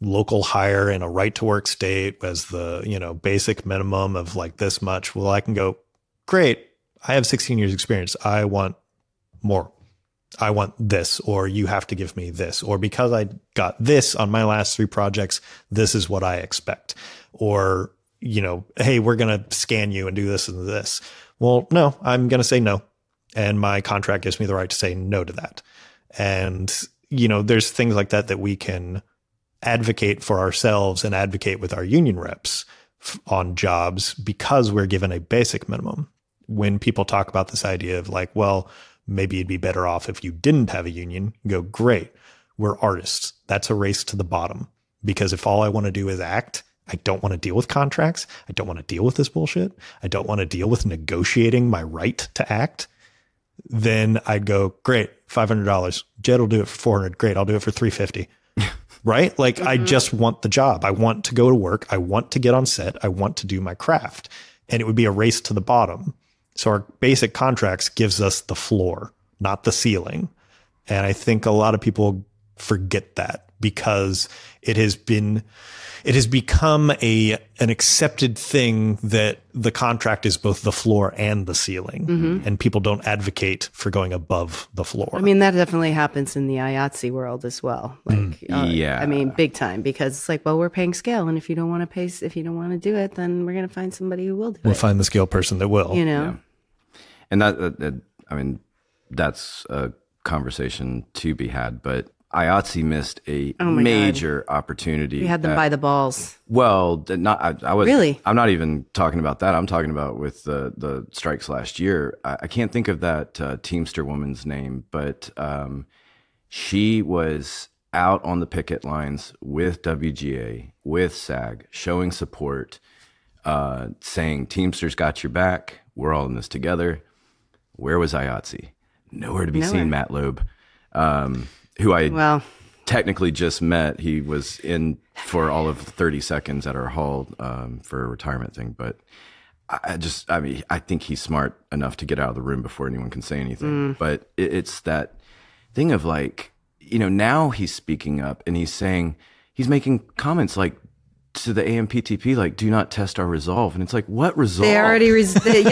local hire in a right to work state as the, basic minimum of like this much. Well, I can go, great. I have 16 years experience. I want more. I want this, or you have to give me this, or because I got this on my last 3 projects, this is what I expect. Or, hey, we're going to scan you and do this and this. Well, no, I'm going to say no. And my contract gives me the right to say no to that. And, there's things like that we can advocate for ourselves and advocate with our union reps on jobs because we're given a basic minimum. When people talk about this idea of like, well, maybe you'd be better off if you didn't have a union, you go, great, we're artists. That's a race to the bottom. Because if all I want to do is act, I don't want to deal with contracts. I don't want to deal with this bullshit. I don't want to deal with negotiating my right to act. Then I'd go, great, $500. Jed will do it for $400. Great, I'll do it for $350. right? Like I just want the job. I want to go to work. I want to get on set. I want to do my craft. And it would be a race to the bottom. So our basic contracts gives us the floor, not the ceiling. And I think a lot of people forget that because it has become an accepted thing that the contract is both the floor and the ceiling, and people don't advocate for going above the floor. I mean, that definitely happens in the IATSE world as well. Like, I mean, big time, because it's like, well, we're paying scale, and if you don't want to pay, if you don't want to do it, then we're going to find somebody who will do it. We'll find the scale person that will. You know, and that I mean, that's a conversation to be had, but IATSE missed a major opportunity. We had them by the balls. Well, I was really. I'm not even talking about that. I'm talking about with the strikes last year. I can't think of that Teamster woman's name, but she was out on the picket lines with WGA, with SAG, showing support, saying Teamsters got your back. We're all in this together. Where was IATSE? Nowhere to be seen. Matt Loeb. Who I technically just met. He was in for all of 30 seconds at our hall for a retirement thing. But I think he's smart enough to get out of the room before anyone can say anything. But it's that thing of like, now he's speaking up and he's saying, he's making comments like to the AMPTP, like, do not test our resolve. And it's like, what resolve? They already, they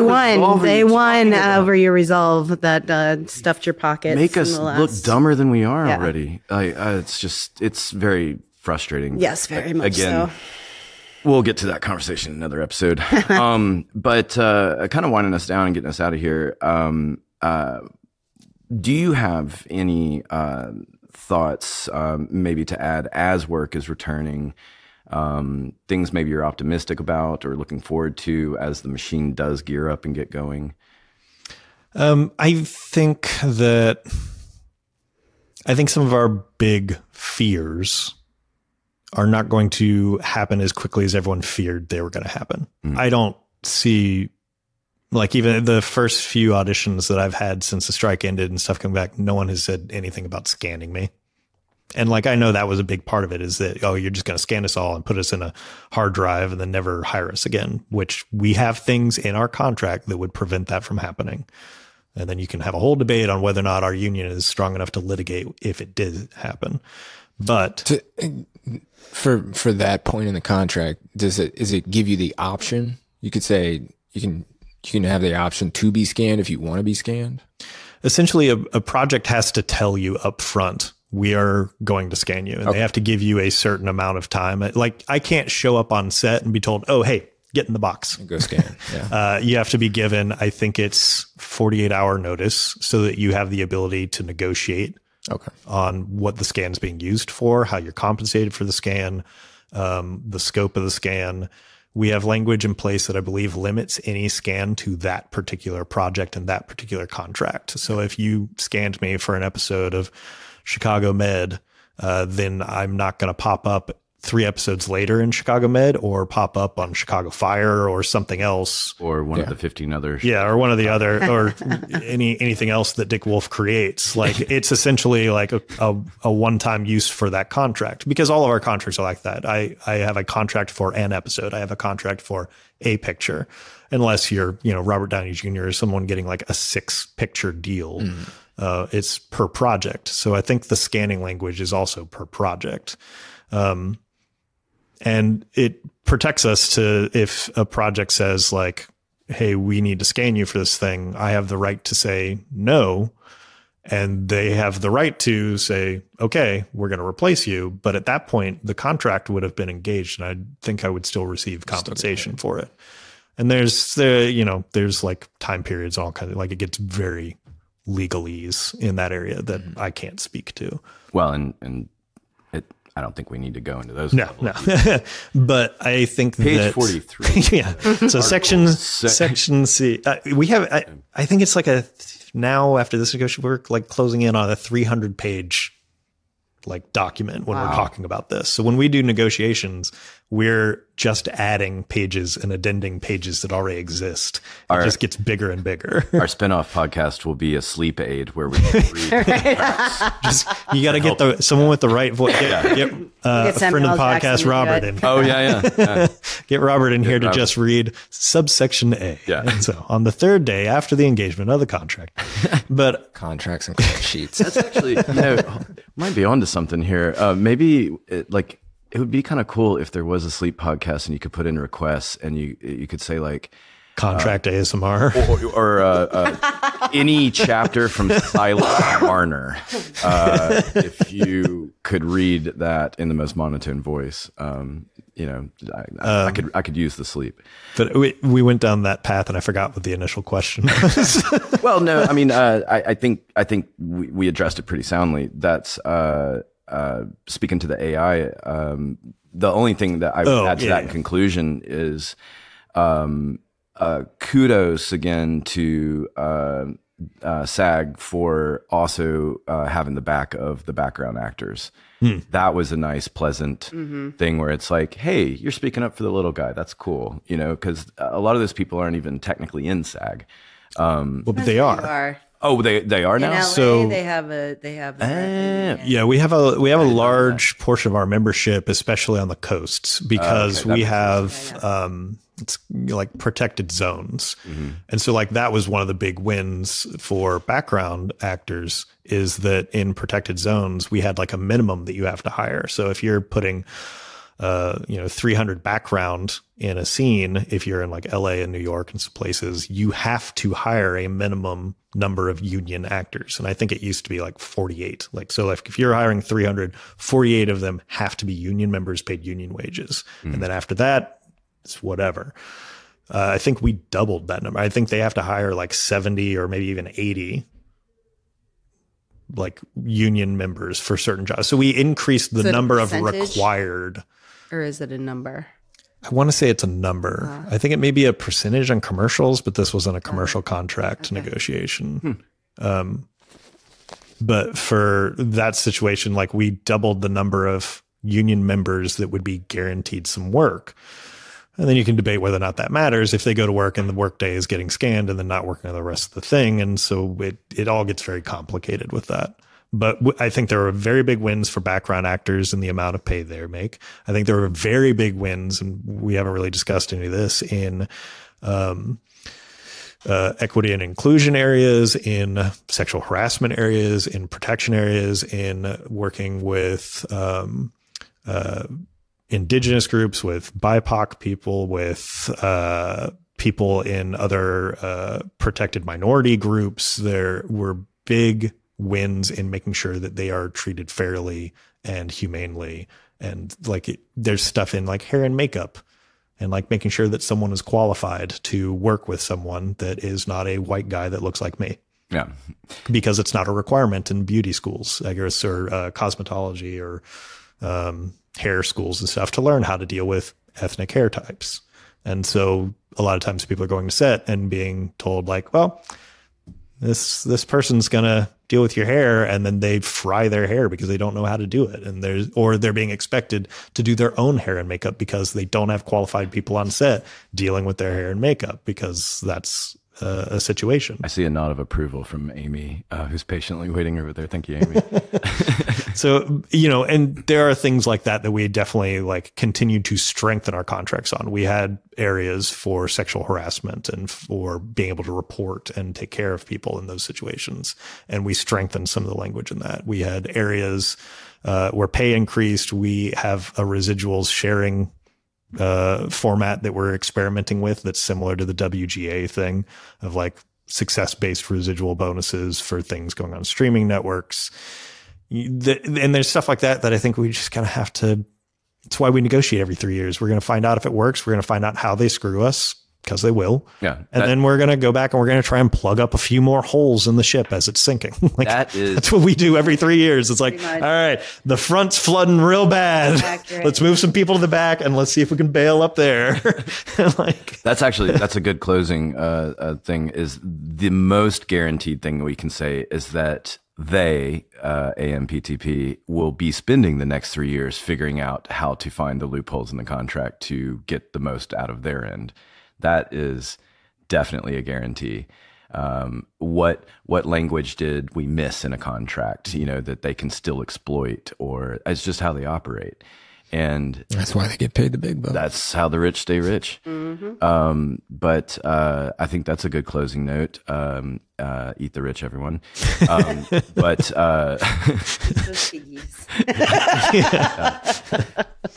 won. They won over your resolve that stuffed your pockets. Make us look dumber than we are already. It's very frustrating. Yes, very much so. We'll get to that conversation in another episode. But kind of winding us down and getting us out of here. Do you have any thoughts maybe to add as work is returning? Things maybe you're optimistic about or looking forward to as the machine does gear up and get going? I think some of our big fears are not going to happen as quickly as everyone feared they were going to happen. I don't see, like, even the first few auditions that I've had since the strike ended and stuff coming back, no one has said anything about scanning me. And like, I know that was a big part of it, is that, you're just going to scan us all and put us in a hard drive and then never hire us again, which we have things in our contract that would prevent that from happening. And then you can have a whole debate on whether or not our union is strong enough to litigate if it did happen. But for that point in the contract, is it give you the option? You could say you can have the option to be scanned if you want to be scanned. Essentially, a project has to tell you up front, we are going to scan you, and they have to give you a certain amount of time. Like, I can't show up on set and be told, oh, hey, get in the box. Go scan. Yeah. You have to be given, I think it's 48-hour notice so that you have the ability to negotiate on what the scan is being used for, how you're compensated for the scan, the scope of the scan. We have language in place that I believe limits any scan to that particular project and that particular contract. So if you scanned me for an episode of Chicago Med, then I'm not going to pop up 3 episodes later in Chicago Med or pop up on Chicago Fire or something else. Or one of the 15 others. Yeah, or one of the other, or anything else that Dick Wolf creates. Like, it's essentially like a one-time use for that contract, because all of our contracts are like that. I have a contract for an episode. I have a contract for a picture, unless you're, Robert Downey Jr. or someone getting like a 6-picture deal. It's per project. So I think the scanning language is also per project. And it protects us to, if a project says like, hey, we need to scan you for this thing, I have the right to say no. And they have the right to say, okay, we're going to replace you. But at that point, the contract would have been engaged, and I think I would still receive compensation for it. And there's like time periods, all kinds of, like, it gets very legalese in that area that I can't speak to. Well, and I don't think we need to go into those. No. But I think page 43. Yeah. So section C. We have. I think it's like now after this negotiation, we're like closing in on a 300-page like document when we're talking about this. So when we do negotiations, we're just adding pages and addending pages that already exist. It just gets bigger and bigger. Our spinoff podcast will be a sleep aid where we read. You got to get someone with the right voice. Get a friend of the podcast, Robert, in. Oh yeah. Get Robert in here to just read subsection A. Yeah. And so on the third day after the engagement of the contract, but contracts and call sheets. That's actually, might be onto something here. Maybe it would be kind of cool if there was a sleep podcast and you could put in requests and you could say like contract ASMR or any chapter from Silas Marner. If you could read that in the most monotone voice, I could use the sleep. But we went down that path and I forgot what the initial question was. Well, no, I mean, I think we addressed it pretty soundly. That's, speaking to the AI, the only thing that I would add to that conclusion is kudos again to SAG for also having the back of the background actors. That was a nice, pleasant thing where it's like, hey, you're speaking up for the little guy. That's cool, because a lot of those people aren't even technically in SAG. But they are. Oh, they are now. In LA, so they have a we have a large portion of our membership, especially on the coasts, because we have it's like protected zones, and so like that was one of the big wins for background actors is that in protected zones we had like a minimum that you have to hire. So if you're putting 300 background in a scene, if you're in like LA and New York and some places, you have to hire a minimum number of union actors. And I think it used to be like 48. So if you're hiring 300, 48 of them have to be union members paid union wages. And then after that, it's whatever. I think we doubled that number. I think they have to hire like 70 or maybe even 80 like union members for certain jobs. So we increased the number of required. Or is it a number? I want to say it's a number. I think it may be a percentage on commercials, but this wasn't a commercial contract negotiation. But for that situation, like we doubled the number of union members that would be guaranteed some work. And then you can debate whether or not that matters if they go to work and the workday is getting scanned and then not working on the rest of the thing. And so it all gets very complicated with that. But I think there are very big wins for background actors and the amount of pay they make. I think there are very big wins, and we haven't really discussed any of this, in equity and inclusion areas, in sexual harassment areas, in protection areas, in working with indigenous groups, with BIPOC people, with people in other protected minority groups. There were big wins in making sure that they are treated fairly and humanely. And like there's stuff in like hair and makeup and like making sure that someone is qualified to work with someone that is not a white guy that looks like me. Yeah. Because it's not a requirement in beauty schools, I guess, or cosmetology or hair schools and stuff to learn how to deal with ethnic hair types. And so a lot of times people are going to set and being told like, well, this person's going to deal with your hair, and then they fry their hair because they don't know how to do it. And they're being expected to do their own hair and makeup because they don't have qualified people on set dealing with their hair and makeup, because that's a situation. I see a nod of approval from Amy, who's patiently waiting over there. Thank you, Amy. So, and there are things like that we definitely like continued to strengthen our contracts on. We had areas for sexual harassment and for being able to report and take care of people in those situations. And we strengthened some of the language in that. We had areas where pay increased. We have a residuals sharing format that we're experimenting with that's similar to the WGA thing of like success-based residual bonuses for things going on streaming networks. And there's stuff like that I think we just kind of have to, it's why we negotiate every 3 years. We're going to find out if it works. We're going to find out how they screw us, because they will. Yeah. And then we're going to go back and we're going to try and plug up a few more holes in the ship as it's sinking. That's what we do every 3 years. It's like, all right, the front's flooding real bad. Accurate. Let's move some people to the back and let's see if we can bail up there. That's a good closing thing. Is the most guaranteed thing we can say is that they, AMPTP, will be spending the next 3 years figuring out how to find the loopholes in the contract to get the most out of their end. That is definitely a guarantee. What language did we miss in a contract, that they can still exploit, or it's just how they operate. And that's why they get paid the big bucks. That's how the rich stay rich. Mm-hmm. But I think that's a good closing note. Eat the rich, everyone. But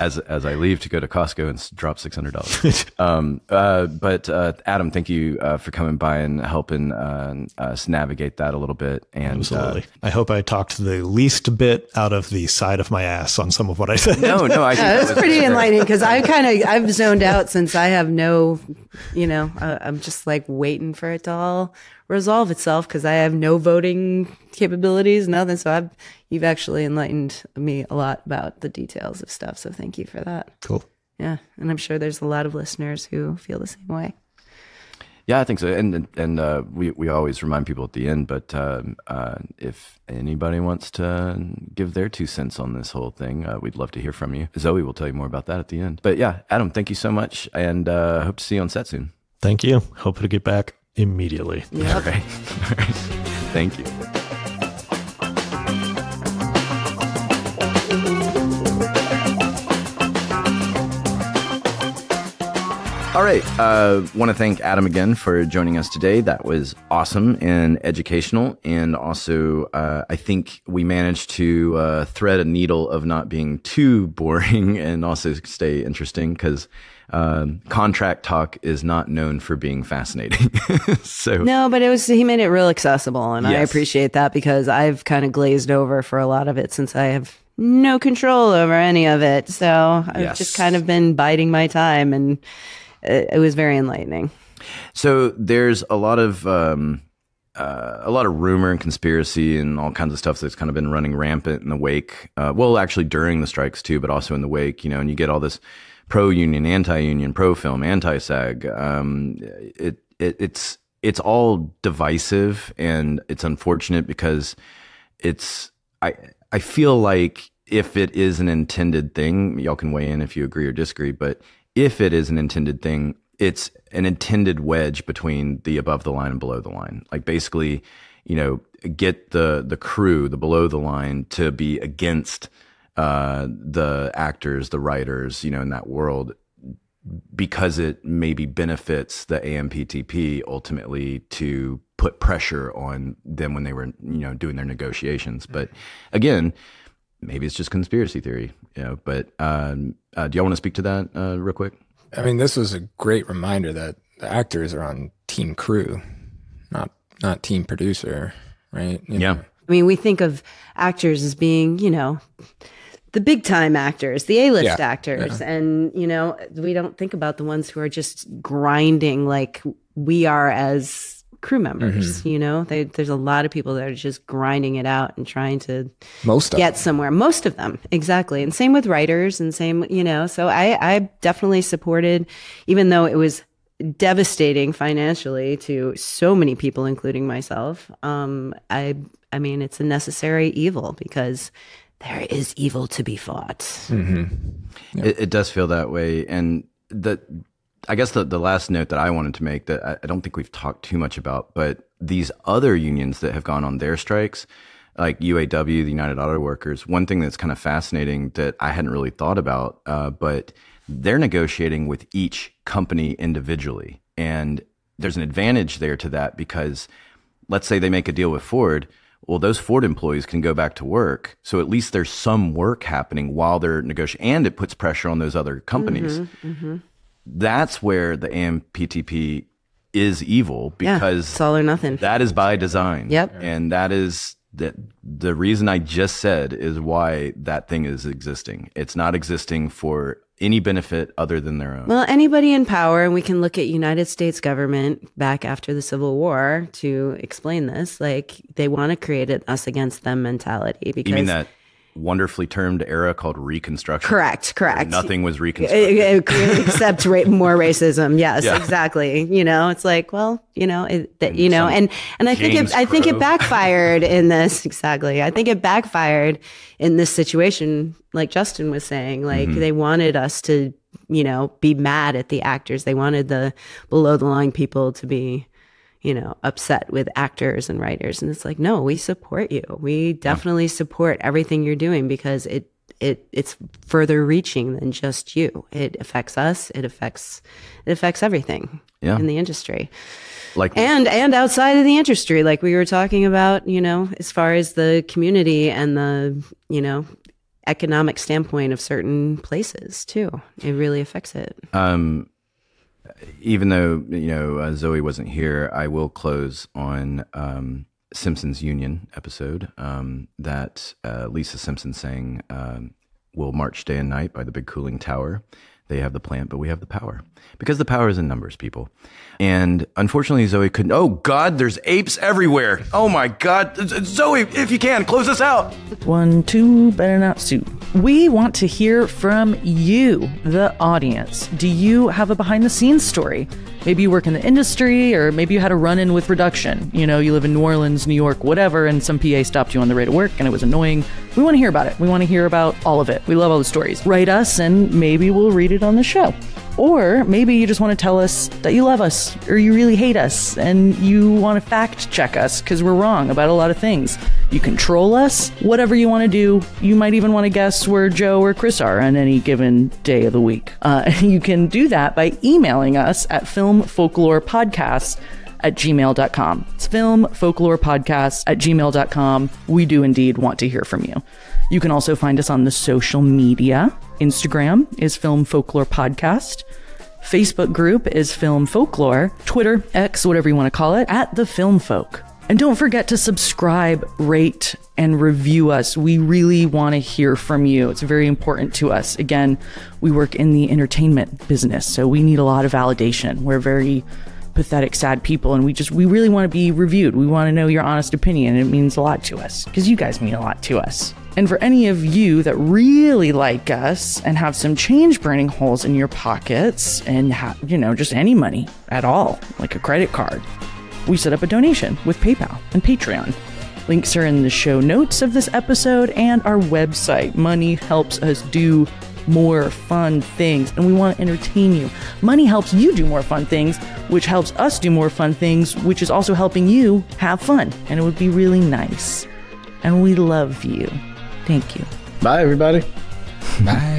as I leave to go to Costco and drop $600. But Adam, thank you for coming by and helping us navigate that a little bit. And absolutely, I hope I talked the least bit out of the side of my ass on some of what I said. No, I think it was pretty enlightening, because I've zoned out since I have no, I'm just like waiting for it to all resolve itself, because I have no voting capabilities, nothing. So you've actually enlightened me a lot about the details of stuff. So thank you for that. Cool. Yeah. And I'm sure there's a lot of listeners who feel the same way. Yeah, I think so. And we always remind people at the end, but if anybody wants to give their 2 cents on this whole thing, we'd love to hear from you. Zoe will tell you more about that at the end. But yeah, Adam, thank you so much, and hope to see you on set soon. Thank you. Hope to get back immediately. Yep. All right. Thank you. All right. Want to thank Adam again for joining us today. That was awesome and educational. And also, I think we managed to thread a needle of not being too boring and also stay interesting, because contract talk is not known for being fascinating. So no, but he made it real accessible, and yes. I appreciate that, because I've kind of glazed over for a lot of it since I have no control over any of it. So I've just kind of been biding my time, and it was very enlightening. So there's a lot of rumor and conspiracy and all kinds of stuff that's kind of been running rampant in the wake. Well, actually during the strikes too, but also in the wake, and you get all this pro-union, anti-union, pro-film, anti-SAG. It's all divisive, and it's unfortunate, because I feel like if it is an intended thing, y'all can weigh in if you agree or disagree, but if it is an intended thing, it's an intended wedge between the above the line and below the line. Like basically, get the crew, the below the line, to be against the actors, the writers, in that world, because it maybe benefits the AMPTP ultimately to put pressure on them when they were, doing their negotiations. But again, maybe it's just conspiracy theory, but do y'all want to speak to that real quick? I mean, this was a great reminder that the actors are on team crew, not team producer, right? Yeah. I mean, we think of actors as being, the big time actors, the A-list actors. Yeah. And, we don't think about the ones who are just grinding like we are as crew members. Mm-hmm. There's a lot of people that are just grinding it out and trying to get somewhere. Most of them. Exactly. And same with writers, and same, so I definitely supported, even though it was devastating financially to so many people, including myself. I mean, it's a necessary evil, because there is evil to be fought. Mm-hmm. Yep. It does feel that way. And I guess the last note that I wanted to make, that I don't think we've talked too much about, but these other unions that have gone on their strikes, like UAW, the United Auto Workers, one thing that's kind of fascinating that I hadn't really thought about, but they're negotiating with each company individually. And there's an advantage there to that, because let's say they make a deal with Ford. Well, those Ford employees can go back to work. So at least there's some work happening while they're negotiating, and it puts pressure on those other companies. Mm-hmm, mm-hmm. That's where the AMPTP is evil, because it's all or nothing. That is by design. Yep. And that is the reason I just said is why that thing is existing. It's not existing for any benefit other than their own. Well, anybody in power, and we can look at United States government back after the Civil War to explain this, like they want to create an us against them mentality. Because you mean that wonderfully termed era called Reconstruction. Correct. Nothing was reconstructed. Except more racism. Yes, exactly. You know, it's like, well, you know, and I think it backfired in this. Exactly. I think it backfired in this situation, like Justin was saying, like they wanted us to, you know, be mad at the actors. They wanted the below the line people to be, you know, upset with actors and writers. And it's like, no, we support you. We definitely support everything you're doing because it's further reaching than just you. It affects us. It affects everything in the industry. And outside of the industry, like we were talking about, you know, as far as the community and the, you know, economic standpoint of certain places too. It really affects it. Even though, you know, Zoe wasn't here, I will close on Simpsons Union episode that Lisa Simpson sang, "We'll March Day and Night" by the Big Cooling Tower. They have the plant, but we have the power. Because the power is in numbers, people. And unfortunately, Zoe couldn't. Oh, God, there's apes everywhere. Oh, my God. Zoe, if you can, close us out. 1, 2, better not sue. We want to hear from you, the audience. Do you have a behind-the-scenes story? Maybe you work in the industry, or maybe you had a run-in with production. You know, you live in New Orleans, New York, whatever, and some PA stopped you on the way to work, and it was annoying. We want to hear about it. We want to hear about all of it. We love all the stories. Write us, and maybe we'll read it on the show. Or maybe you just want to tell us that you love us, or you really hate us, and you want to fact check us because we're wrong about a lot of things. You can troll us, whatever you want to do. You might even want to guess where Joe or Chris are on any given day of the week. You can do that by emailing us at filmfolklorepodcast@gmail.com. It's filmfolklorepodcast@gmail.com. We do indeed want to hear from you. You can also find us on the social media. Instagram is Film Folklore Podcast. Facebook group is Film Folklore. Twitter, X, whatever you want to call it, @The Film Folk. And don't forget to subscribe, rate, and review us. We really want to hear from you. It's very important to us. Again, we work in the entertainment business, so we need a lot of validation. We're very pathetic, sad people, and we really want to be reviewed. We want to know your honest opinion, and it means a lot to us because you guys mean a lot to us. And for any of you that really like us and have some change burning holes in your pockets and have, you know, just any money at all, like a credit card, we set up a donation with PayPal and Patreon. Links are in the show notes of this episode and our website. Money helps us do more fun things, and we want to entertain you. Money helps you do more fun things, which helps us do more fun things, which is also helping you have fun. And it would be really nice. And we love you. Thank you. Bye, everybody. Bye.